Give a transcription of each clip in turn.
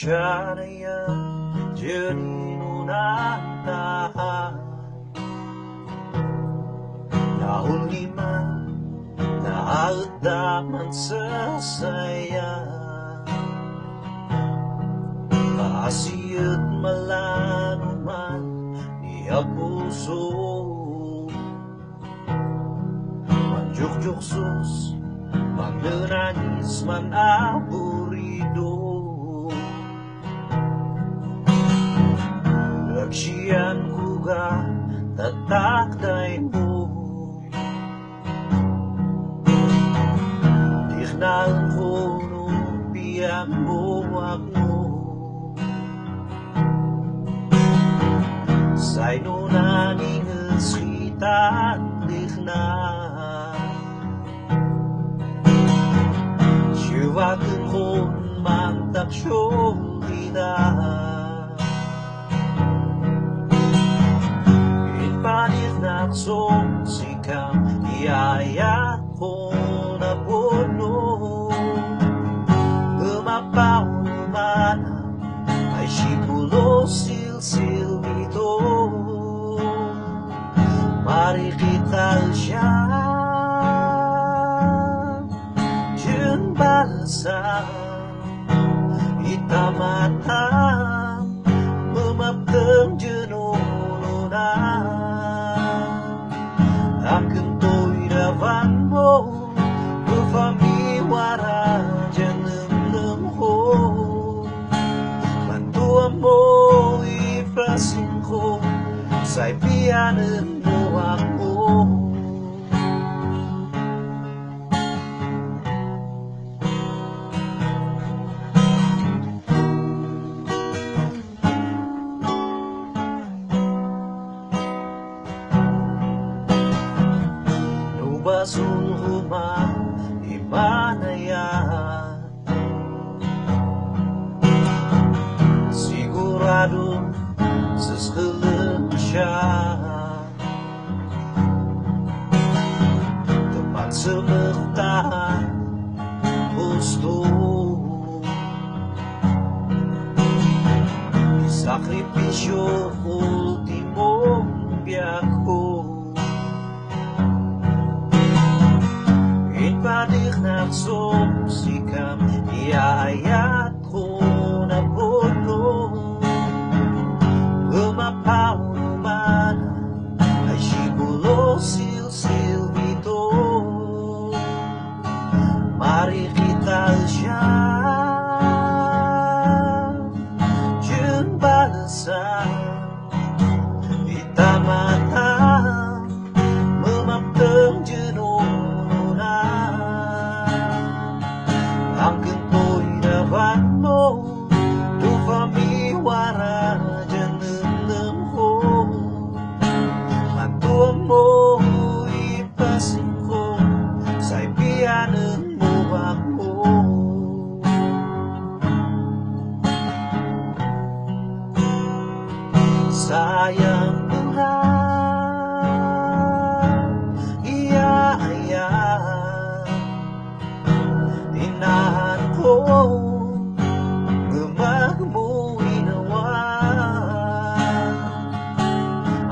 Siya na yan, diyanin mo na tahan. Nauli man, naagdaman sa saya. Kaasiyat malano man, niya puso. Manjuk-juk sus, mananangis man aburido. Siyan ko ga tatakday mo. Tiknaan ko nung biyang buwak mo. Sa'y nunaning sitan tiknaan. Siwakan ko mantaksyong lidahan. Naksong sikang iyaya ko na puno. Gumapaw man ay sipulo silsil ito. Marikital siya Diyan balasa itamatang memapteng jenuno na. Akan to'y dapat mo, pagpamiwara dyan ng ko. Mantuan mo, ipasin ko, sa'y piyanan mo ako. Basul rumah imanaya. Sigurado sesekali siya tepat sebentar gusto sakripisyo ultimo biako. Padik naksong sikam iayat ko na puno. Gumapaw man ay sibulo silsil ito. Marikital siya Diyan balasa itamatang memapteng jenuno. Akan to'y dapat mo, pagpamiwara dyan ng ko. Mantuan mo, ipasin ko, sa'y piyanan mo ako. Sayang mga iya-iya. Inahan ko magmuwi nawan.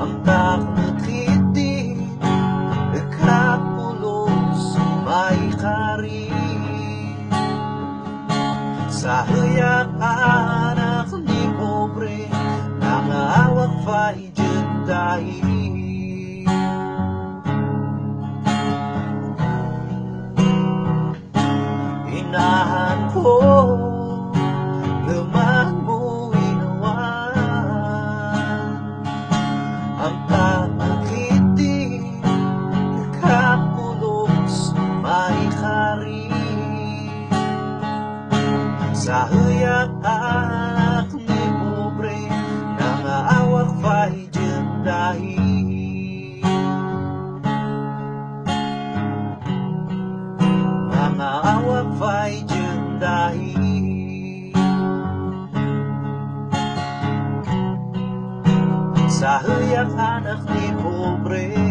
Ang taknakiti nagkapulos may kari. Sa hayak anak ni pobre nangawag fay dyan inahan ko lemah buinawan. Ang takakiti nagkapulos may kari. Sa hayak anak ni pobre nangaawak fay dyan nangaawak Sa huyang anak ni pobre